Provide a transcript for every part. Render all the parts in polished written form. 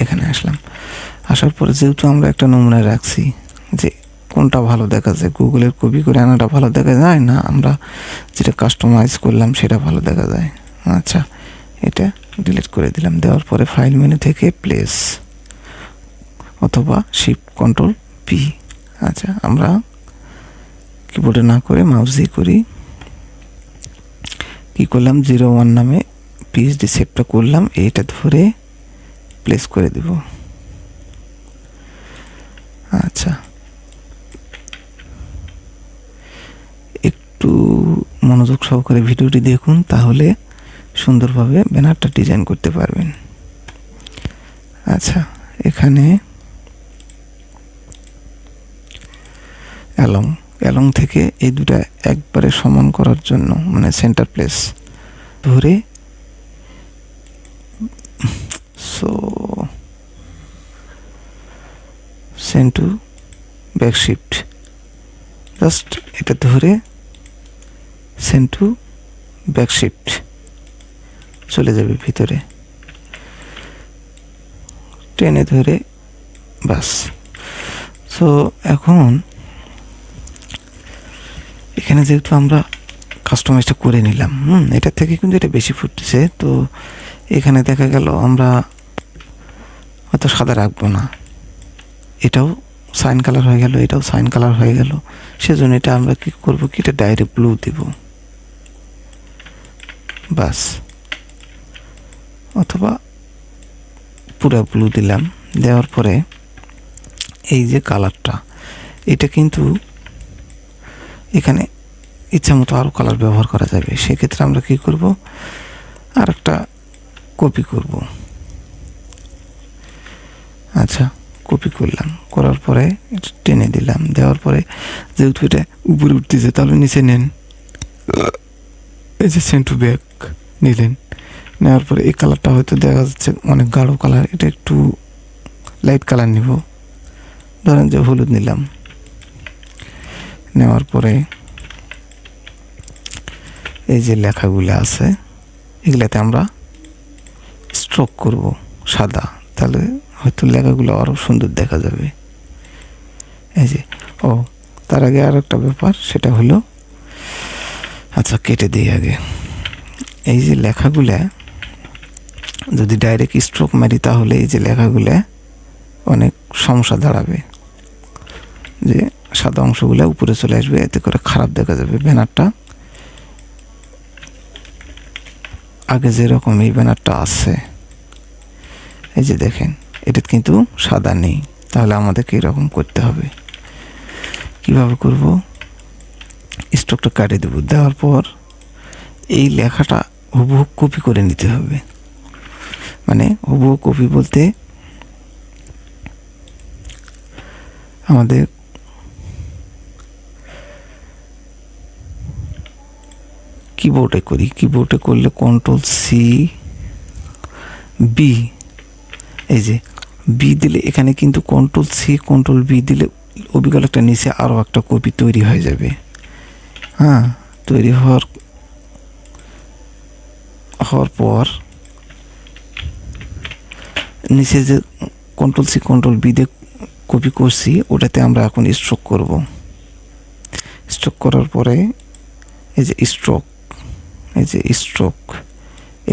এখানে আসলাম। আসার পরে যেহেতু আমরা একটা নমুনা রাখছি যে কোনটা ভালো দেখা যায়, গুগলের কপি করে আনাটা ভালো দেখা যায় না আমরা যেটা কাস্টমাইজ করলাম সেটা ভালো দেখা যায়। আচ্ছা, এটা ডিলিট করে দিলাম। দেওয়ার পরে ফাইল মেনু থেকে প্লেস অথবা শিফট কন্ট্রোল পি। আচ্ছা, আমরা কিবোর্ডে না করে মাউস দিয়ে করি। কী করলাম, 01 নামে পিএইচডি সেভটা করলাম, এইটা ধরে প্লেস করে দেব। আচ্ছা, একটু মনোযোগ সহকারে ভিডিওটি দেখুন, তাহলে সুন্দরভাবে ব্যানারটা ডিজাইন করতে পারবেন। আচ্ছা, এখানে অ্যালং থেকে এই দুটা একবারে সমান করার জন্য, মানে সেন্টার প্লেস ধরে, send to back shift, just এটা ধরে সেন্ড টু ব্যাক শিফট চলে যাবে ভিতরে, টেনে ধরে, বাস। সো এখন এখানে যেহেতু আমরা কাস্টমাইজটা করে নিলাম, এটার থেকে কিন্তু এটা বেশি ফুটছে, তো এখানে দেখা গেল আমরা হয়তো সাদা রাখবো না, এটাও সাইন কালার হয়ে গেল, এটাও সাইন কালার হয়ে গেল। সেজন্য এটা আমরা কি করবো, কি এটা ডাইরেক্ট ব্লু দেব, বাস, অথবা পুরো ব্লু দিলাম। দেওয়ার পরে এই যে কালারটা, এটা কিন্তু এখানে ইচ্ছা মতো আরও কালার ব্যবহার করা যাবে। সেক্ষেত্রে আমরা কি করব, আর একটা কপি করব। আচ্ছা, কপি করলাম, করার পরে টেনে দিলাম। দেওয়ার পরে যেহেতু এটা উপরে উঠতেছে, তাহলে নিচে নেন, এই যে সেন্ড টু ব্যাক নিলেন। নেওয়ার পরে এই কালারটা হয়তো দেখা যাচ্ছে অনেক গাঢ় কালার, এটা একটু লাইট কালার নিব, ধরেন যে হলুদ নিলাম। নেওয়ার পরে এই যে লেখাগুলো আছে এগুলাতে আমরা স্ট্রোক করব সাদা, তাহলে হয়তো লেখাগুলো আরও সুন্দর দেখা যাবে। এই যে, তার আগে আর একটা ব্যাপার, সেটা হলো, আচ্ছা কেটে দিই আগে। এই যে লেখাগুলা যদি ডাইরেক্ট স্ট্রোক মারি, তাহলে এই যে লেখাগুলা অনেক সমস্যা দাঁড়াবে, যে সাদা অংশগুলো উপরে চলে আসবে, এতে করে খারাপ দেখা যাবে ব্যানারটা। আগে যেরকম এই ব্যানারটা আছে, এই যে দেখেন, এটা কিন্তু সাদা নেই, তাহলে আমাদেরকে এরকম করতে হবে। কিভাবে করব, স্ট্রোকটা কাটে দেব। দেওয়ার পর এই লেখাটা হুবহু কপি করে নিতে হবে। মানে হুবহু কপি বলতে আমাদের কিবোর্ডে করি, কিবোর্ডে করলে Ctrl+C+B, এই যে বি দিলে এখানে কিন্তু Ctrl+C+B দিলে অবিকল একটা নিচে আরও একটা কপি তৈরি হয়ে যাবে। তৈরি হওয়ার পর নিচে যে Ctrl+C+B দিয়ে কপি করছি, ওটাতে আমরা এখন স্ট্রোক করব। স্ট্রোক করার পরে এই যে স্ট্রোক,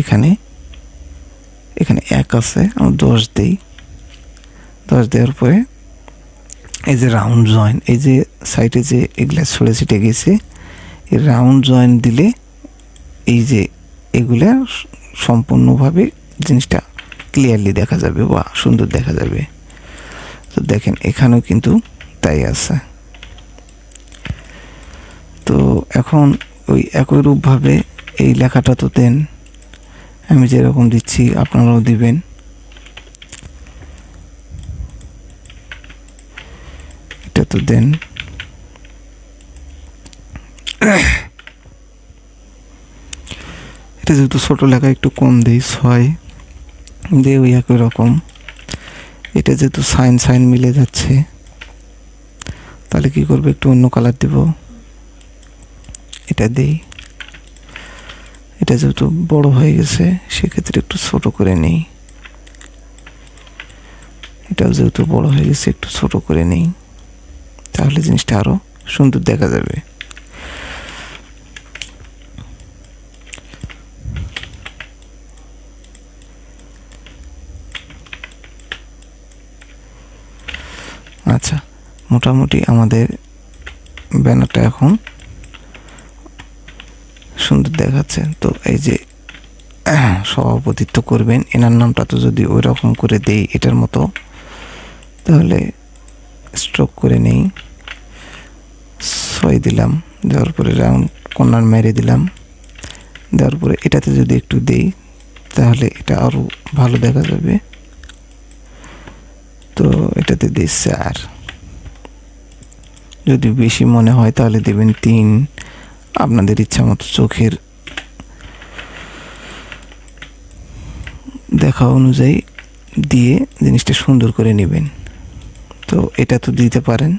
এখানে 1 আছে, আমরা 10 দিই। 10 দেওয়ার পরে এই যে রাউন্ড জয়েন, এই যে সাইডে যে এগুলা ছড়ে ছিটে গেছে, এই রাউন্ড জয়েন দিলে এই যে এগুলা সম্পূর্ণভাবে জিনিসটা ক্লিয়ারলি দেখা যাবে বা সুন্দর দেখা যাবে। তো দেখেন এখানেও কিন্তু তাই আছে। তো এখন ওই একই রূপভাবে এই লেখাটা তো দেন, আমি যেরকম দিচ্ছি আপনারাও দিবেন। এটা তো দেন, এটা যেহেতু ছোটো লেখা একটু কম দিই, 6 দিয়ে ওই একই রকম। এটা যেহেতু সাইন মিলে যাচ্ছে, তাহলে কি করবো, একটু অন্য কালার দেব, এটা দিই। এটা যেহেতু বড় হয়ে গেছে, সেক্ষেত্রে একটু ছোট করে নিই। ছবিটাও যেহেতু বড় হয়ে গেছে, একটু ছোট করে নেই, তাহলে জিনিসটা আরও সুন্দর দেখা যাবে। আচ্ছা, মোটামুটি আমাদের ব্যানারটা এখন সুন্দর দেখাচ্ছে। তো এই যে সভাপতিত্ব করবেন, এনার নামটা তো যদি ওই রকম করে দেই এটার মতো, তাহলে স্ট্রোক করে নেই, 6 দিলাম, দেওয়ার পরে রাউন্ড কর্নার মেরে দিলাম, দেওয়ার পরে এটাতে যদি একটু দেই তাহলে এটা আরও ভালো দেখা যাবে। তো এটাতে দিই 4, যদি বেশি মনে হয় তাহলে দেবেন 3, আপনাদের ইচ্ছা মতো চোখের দেখা অনুযায়ী দিয়ে জিনিসটা সুন্দর করে নেবেন। তো এটা তো দিতে পারেন,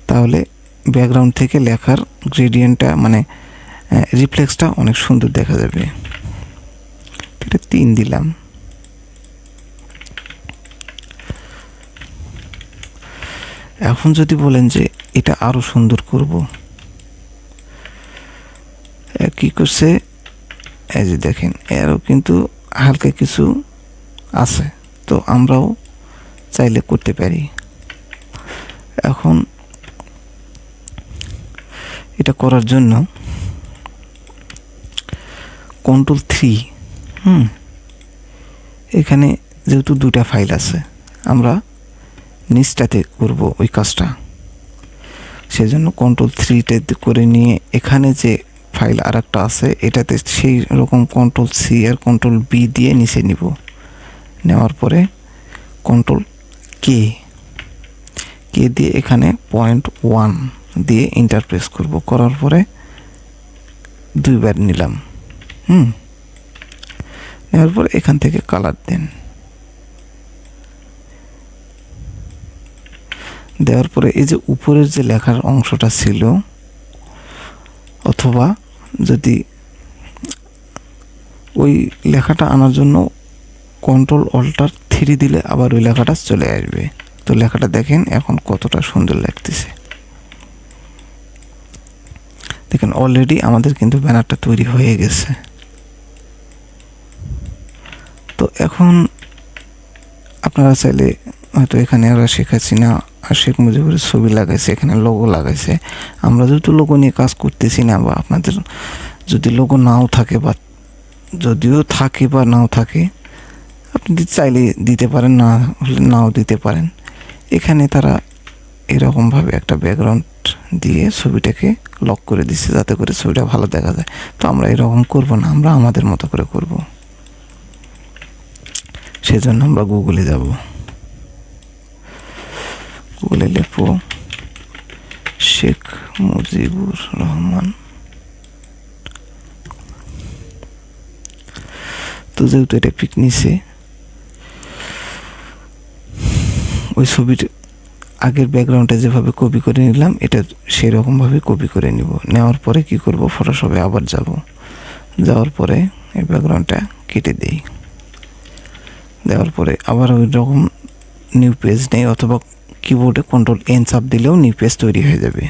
তাহলে ব্যাকগ্রাউন্ড থেকে লেখার গ্রেডিয়েন্টটা মানে রিফ্লেক্সটা অনেক সুন্দর দেখা যাবে। এটা 3 দিলাম। এখন যদি বলেন যে এটা আরও সুন্দর করব, কি করছে, এই যে দেখেন এরও কিন্তু হালকা কিছু আছে, তো আমরাও চাইলে করতে পারি। এখন এটা করার জন্য Ctrl+3, এখানে যেহেতু 2টা ফাইল আছে, আমরা নিচটাতে করব ওই কাজটা, সেজন্য Ctrl+3 করে নিয়ে এখানে যে ফাইল আর একটা আছে এটাতে সেই রকম Ctrl+C আর Ctrl+B দিয়ে নিচে নিব, নেওয়ার পরে Ctrl+K দিয়ে এখানে 0.1 দিয়ে ইন্টারপ্রেস করব, করার পরে 2বার নিলাম, নেওয়ার পরে এখান থেকে কালার দেন, দেওয়ার পরে এই যে উপরের যে লেখার অংশটা ছিল, অথবা যদি ওই লেখাটা আনার জন্য Ctrl+Alt+3 দিলে আবার ওই লেখাটা চলে আসবে। তো লেখাটা দেখেন এখন কতটা সুন্দর লাগতেছে। দেখেন অলরেডি আমাদের কিন্তু ব্যানারটা তৈরি হয়ে গেছে। তো এখন আপনারা চাইলে হয়তো এখানে ওরা শেখাচ্ছি না, আর শেখ মুজিবুরের ছবি লাগাইছে, এখানে লোগো লাগাইছে। আমরা যেহেতু লোগো নিয়ে কাজ করতেছি না, বা আপনাদের যদি লোগো নাও থাকে, বা যদিও থাকে বা নাও থাকে, আপনি চাইলে দিতে পারেন, না হলে নাও দিতে পারেন। এখানে তারা এরকমভাবে একটা ব্যাকগ্রাউন্ড দিয়ে ছবিটাকে লক করে দিচ্ছে, যাতে করে ছবিটা ভালো দেখা যায়। তো আমরা এরকম করব না, আমরা আমাদের মতো করে করব। সেজন্য আমরা গুগলে যাব, গুগলে লিখব শেখ মুজিবুর রহমান। তো যেহেতু এটা পিক নিছে, ওই ছবির আগের ব্যাকগ্রাউন্ডটা যেভাবে কপি করে নিলাম, এটা সেই রকমভাবে কপি করে নিব। নেওয়ার পরে কি করব, ফটোশপে আবার যাব, যাওয়ার পরে এই ব্যাকগ্রাউন্ডটা কেটে দেই, দেওয়ার পরে আবার ওই রকম নিউ পেজ নেই, অথবা কিবোর্ডে Ctrl+N চাপ দিলেও নিউ পেজ তৈরি হয়ে যাবে।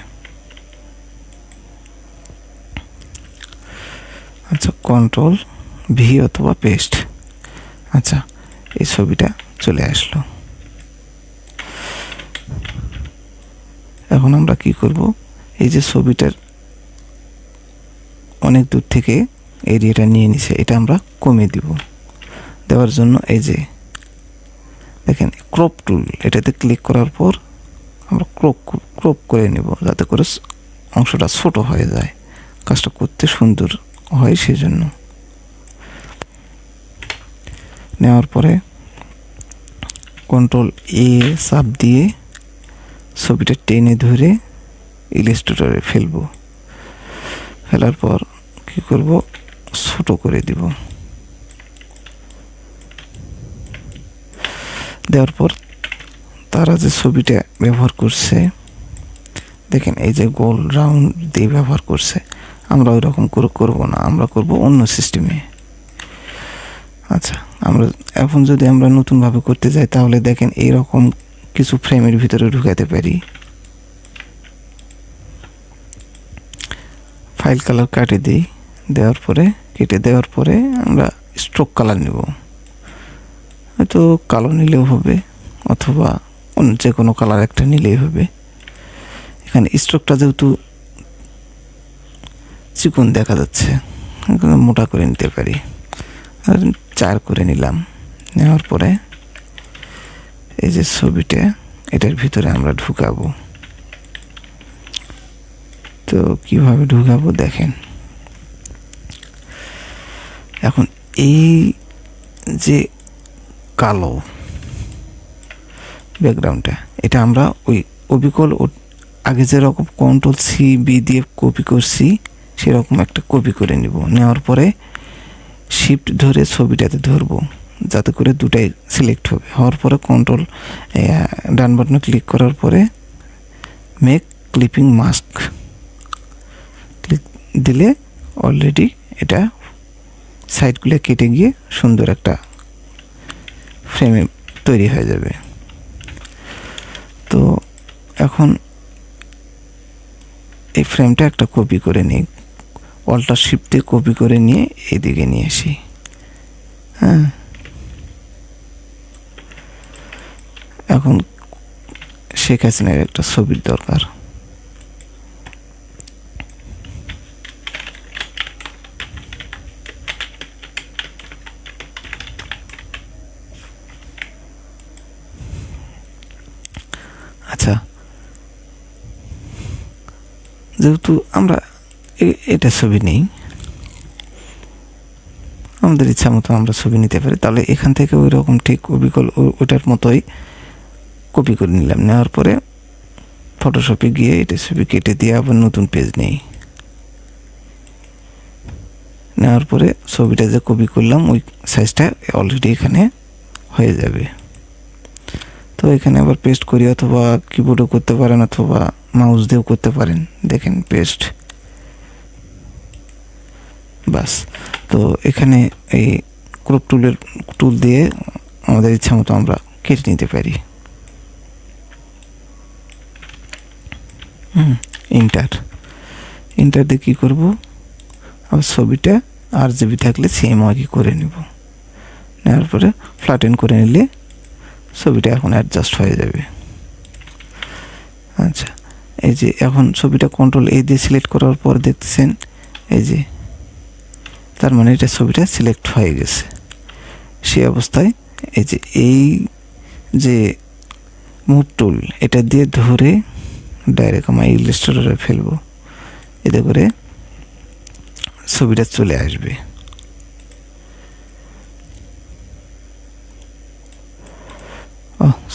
আচ্ছা, Ctrl+V অথবা পেস্ট। আচ্ছা, এই ছবিটা চলে আসলো। এখন আমরা কি করব, এই যে ছবিটার অনেক দূর থেকে এরিয়াটা নিয়ে নিছে, এটা আমরা কমিয়ে দিব। দেওয়ার জন্য এই যে দেখেন ক্রপ টুল, এটাতে ক্লিক করার পর আমরা ক্রপ করে নেব, যাতে করে অংশটা ছোট হয়ে যায়, কাজটা করতে সুন্দর হয়। সেজন্য নেওয়ার পরে Ctrl+A চাপ দিয়ে ছবিটা টেনে ধরে ইলাস্ট্রেটরে ফেলবো, ফেলার পর কি করব, ছোট করে দিব। দেওয়ার পর তারা যে ছবিটা ব্যবহার করছে, দেখেন এই যে গোল রাউন্ড দিয়ে ব্যবহার করছে, আমরা ওই রকম করে করবো না, আমরা করব অন্য সিস্টেমে। আচ্ছা, আমরা এখন যদি আমরা নতুনভাবে করতে যাই তাহলে দেখেন এইরকম কিছু ফ্রেমের ভিতরে ঢুকাতে পারি। ফাইল কালার কেটে দিই, কেটে দেওয়ার পরে আমরা স্ট্রোক কালার নেব। হয়তো কালো নিলেও হবে অথবা অন্য যে কোনো কালার একটা নিলেই হবে। এখানে স্ট্রোকটা যেহেতু চিকন দেখা যাচ্ছে, মোটা করে নিতে পারি, আর 4 করে নিলাম। নেওয়ার পরে এই যে ছবিটা এটার ভিতরে আমরা ঢুকাবো। তো কিভাবে ঢুকাবো দেখেন। এখন এই যে কালো ব্যাকগ্রাউন্ডটা, এটা আমরা ওই অবিকল আগে যেরকম Ctrl+C+V দিয়ে কপি করছি সেরকম একটা কপি করে নিব। নেওয়ার পরে শিফট ধরে ছবিটাতে ধরবো যাতে করে দুটাই সিলেক্ট হবে। হওয়ার পরে ডান বাটনে ক্লিক করার পরে মেক ক্লিপিং মাস্ক ক্লিক দিলে অলরেডি এটা সাইডগুলো কেটে গিয়ে সুন্দর একটা ফ্রেমে তৈরি হয়ে যাবে। তো এখন এই ফ্রেমটা একটা কপি করে নিই, অল্টার শিফট দিয়ে কপি করে নিয়ে এদিকে নিয়ে আসি। হ্যাঁ, এখন শেখ হাসিনার একটা ছবির দরকার। আচ্ছা, যেহেতু আমরা এটা ছবি নেই, আমাদের ইচ্ছা মতো আমরা ছবি নিতে পারি, তাহলে এখান থেকে ওই রকম ঠিক ওটার মতোই কপি করে নিলাম। নেওয়ার পরে ফটোশপে গিয়ে এটা ছবি কেটে দিয়ে আবার নতুন পেজ নেই। নেওয়ার পরে ছবিটা যে কপি করলাম ওই সাইজটা অলরেডি এখানে হয়ে যাবে। তো এখানে আবার পেস্ট করি, অথবা কিবোর্ডও করতে পারেন অথবা মাউস দিয়েও করতে পারেন। দেখেন পেস্ট, বাস। তো এখানে এই ক্রপ টুল দিয়ে আমাদের ইচ্ছা মতো আমরা কেটে নিতে পারি। ইন্টার দিয়ে কী করবো, আবার ছবিটা RGB থাকলে সেম আগে করে নেব। নেওয়ার পরে ফ্ল্যাটেন করে নিলে ছবিটা এখন অ্যাডজাস্ট হয়ে যাবে। আচ্ছা, এই যে এখন ছবিটা Ctrl+A দিয়ে সিলেক্ট করার পর দেখতেছেন এই যে, তার মানে এটা ছবিটা সিলেক্ট হয়ে গেছে। সেই অবস্থায় এই যে মুভ টুল এটা দিয়ে ধরে ডাইরেক্ট আমার ইলাস্ট্রেটরে ফেলবো, এতে করে ছবিটা চলে আসবে।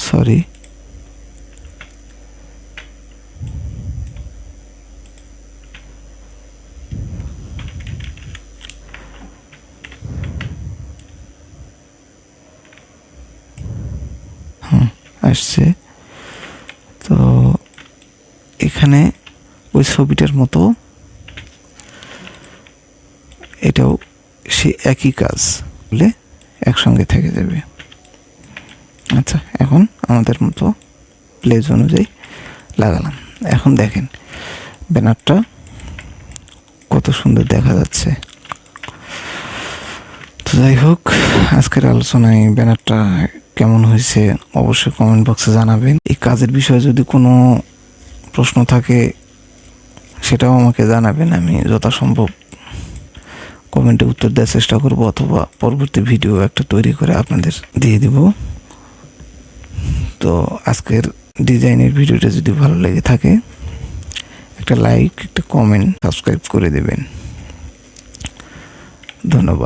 সরি, আসছে। তো এখানে ওই ছবিটার মতো এটাও সে একই কাজ বলে একসঙ্গে থেকে যাবে। আচ্ছা, এখন আমাদের মতো প্লেজ অনুযায়ী লাগালাম। এখন দেখেন ব্যানারটা কত সুন্দর দেখা যাচ্ছে। তো যাই হোক, আজকের আলোচনায় ব্যানারটা কেমন হয়েছে অবশ্যই কমেন্ট বক্সে জানাবেন। এই কাজের বিষয়ে যদি কোনো প্রশ্ন থাকে সেটাও আমাকে জানাবেন, আমি যথাসম্ভব কমেন্টে উত্তর দেওয়ার চেষ্টা করব, অথবা পরবর্তী ভিডিও একটা তৈরি করে আপনাদের দিয়ে দিব। তো আজকের ডিজাইনের ভিডিওটা যদি ভালো লেগে থাকে একটা লাইক, একটা কমেন্ট, সাবস্ক্রাইব করে দেবেন। ধন্যবাদ।